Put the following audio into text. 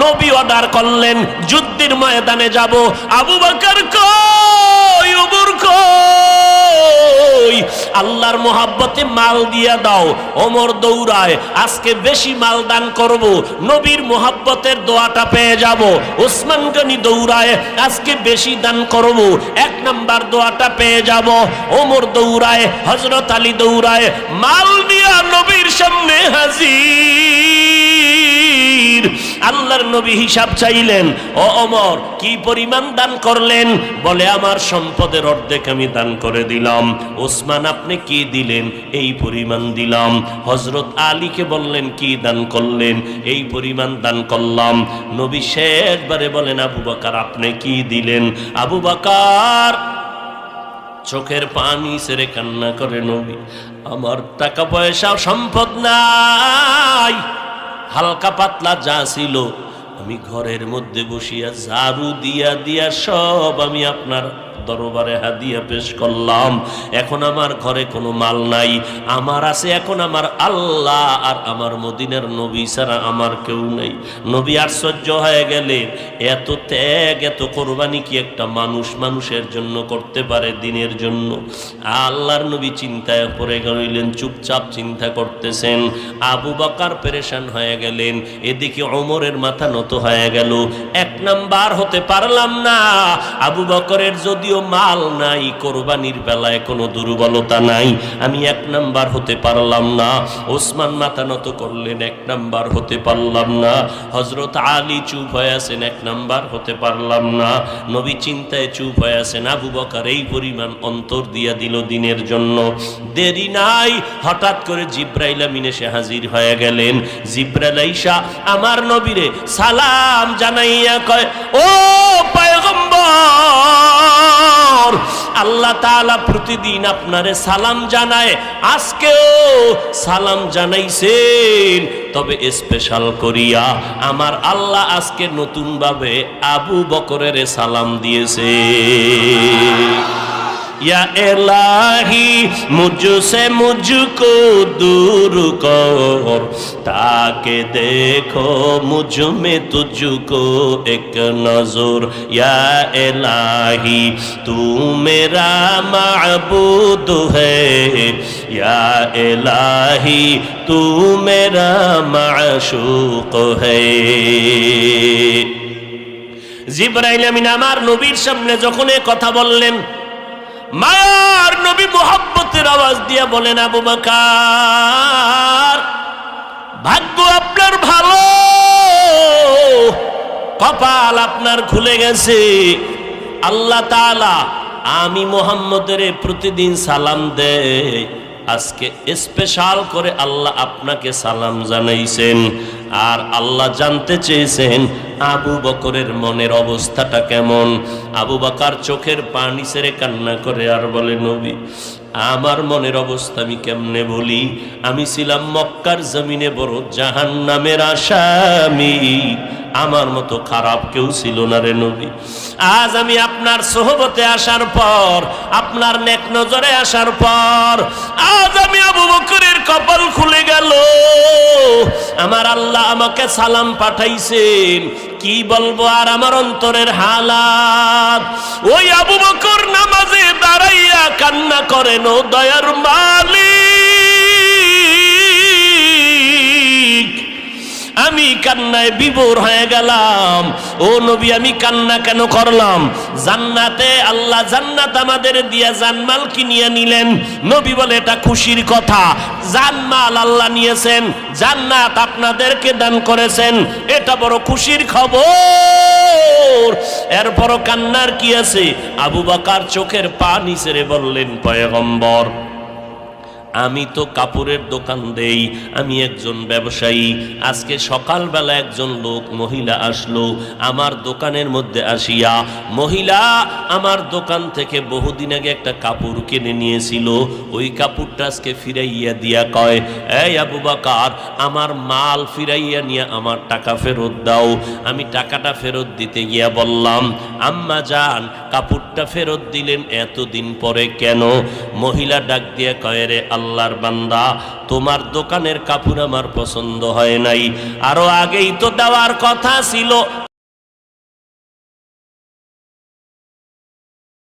নবী অর্ডার করলেন যুদ্ধের ময়দানে যাব। আবু বকর কই, ওমর কই, আল্লাহর মোহাব্বতে মাল দিয়া দাও। ওমর দৌড়ায়, আজকে বেশি মাল দান করব, নবীর মোহাব্বতের দোয়াটা পেয়ে যাব। ওসমান গনি দৌড়ায়, আজকে বেশি দান করব, 1 নাম্বার দোয়াটা পেয়ে যাব। ওমর দৌড়ায়, হযরত আলী দৌড়ায়, মাল নিয়ে নবীর সামনে হাজির। আল্লাহর নবী হিসাব চাইলেন, ও ওমর কি পরিমাণ দান করলেন? বলে আমার সম্পদের অর্ধেক আমি দান করে দিলাম। ওসমান আপনি কি দিলেন? এই পরিমাণ দিলাম। হযরত আলীকে বললেন কি দান করলেন? এই পরিমাণ দান করলাম। নবী শেষবারে বলেন, আবু বকর আপনি কি দিলেন? আবু বকর চোখের পানি ছেড়ে কান্না করে, নবী আমার টাকা পয়সা সম্পদ নাই, হালকা পাতলা যা ছিল আমি ঘরের মধ্যে বসিয়া ঝাড়ু দিয়া দিয়া সব আমি আপনার দরবারে হাদিয়া পেশ করলাম। এখন আমার ঘরে কোনো মাল নাই, আমার আছে এখন আমার আল্লাহ আর আমার মদিনার নবী ছাড়া আমার কেউ নাই। নবী আশ্চর্য হয়ে গেলেন, এত ত্যাগ এত কোরবানি কি একটা মানুষের জন্য করতে পারে, দিনের জন্য? আল্লাহর নবী চিন্তায় পড়ে গেলেন, চুপচাপ চিন্তা করতেছেন। আবু বকর পেরেশান হয়ে গেলেন, এদিকে ওমরের মাথা নত হয়ে গেল। 1 নাম্বার হতে পারলাম না। আবু বকরের যদিও মাল নাই, কোরবানির বেলায় কোনো দুর্বলতা নাই, আমি 1 নাম্বার হতে পারলাম না। ওসমান মাথা নত করলেন, 1 নাম্বার হতে পারলাম না। হযরত আলী চুপ হয়ে আছেন, 1 নাম্বার হতে পারলাম না। নবী চিন্তায় চুপ হয়ে আছেন। আবু বকর এই পরিমাণ অন্তর দিয়া দিল দিনের জন্য। দেরি নাই, হঠাৎ করে জিব্রাইল আমিন এসে হাজির হয়ে গেলেন। জিব্রাইল আইসা আমার নবীরে সালাম জানাইয়া কয়, ও পয়গম্বর, আল্লাহ তাআলা প্রতিদিন আপনারে সালাম জানায়, আজকেও সালাম জানাইছেন, তবে স্পেশাল করিয়া আমার আল্লাহ আজকে নতুন ভাবে আবু বকরের সালাম দিয়েছে। या इलाही मुझसे मुझको दूर कर, ताकि देखो मुझ में तुझको एक नजर। या इलाही तू मेरा माबूद है, या इलाही तू मेरा माशूक है। জিবরাইল আমিন আমার নবীর সামনে যখন এই কথা বললেন, মায়ার নবী মুহাব্বতের আওয়াজ দিয়া বলেন, আবু বকর ভাগ্য আপনার ভালো, কপাল আপনার খুলে গেছে। আল্লাহ তাআলা আমি মুহাম্মদের প্রতিদিন সালাম দেয়, আজকে স্পেশাল করে আল্লাহ আপনাকে সালাম জানাইছেন। আর আল্লাহ জানতে চেয়েছেন আবু বকরের মনের অবস্থাটা কেমন। আবু বকর চোখের পানি ছেড়ে কান্না করে আর বলে, নবী আমার মনের অবস্থা আমি কেমনে বলি? আমি ছিলাম মক্কার জমিনে বড় জাহান্নামের আসামি, আমার মতো খারাপ কেউ ছিল না রে নবী। আজ আমি আপনার সোহবতে আসার পর, আপনার নেক নজরে আসার পর, আজ আমি আবু বকরের কপাল খুলে গেল। আমার আল্লাহ আমাকে সালাম পাঠাইছেন, কি বলবো আর আমার অন্তরের হালাত। ওই আবু বকর নামাজে দাঁড়াইয়া কান্না করেন, ও দয়ার মালিক, আমি কান্নায় বিভোর হয়ে গেলাম। ও নবী আমি কান্না কেন করলাম? জান্নাতে আল্লাহ জান্নাত আমাদের দিয়া জানমাল কিনিয়ে নিলেন। নবী বলে এটা খুশির কথা, জানমাল আল্লাহ নিয়েছেন, জান্নাত আপনাদেরকে দান করেছেন, এটা বড় খুশির খবর। এরপরও কান্নার কি আছে? আবু বকর চোখের পানি ছেড়ে বললেন, পয়গম্বর আমি তো কাপড়ের দোকান দেই, আমি একজন ব্যবসায়ী। আজকে সকালবেলা একজন লোক মহিলা আসলো আমার দোকানের মধ্যে আসিয়া, মহিলা আমার দোকান থেকে বহুদিন আগে একটা কাপড় কিনে নিয়েছিল, ওই কাপড়টা আজকে ফিরাইয়া দিয়া কয়, এই আবু বকর আমার মাল ফিরাইয়া নিয়ে আমার টাকা ফেরত দাও। আমি টাকাটা ফেরত দিতে গিয়া বললাম, আম্মা জান কাপড়টা ফেরত দিলেন এতদিন পরে কেন? মহিলা ডাক দিয়ে কয়, রে আল্লাহর বান্দা, তোমার দোকানের কাপড় আমার পছন্দ হয় নাই, আরো আগেই তো দেওয়ার কথা ছিল,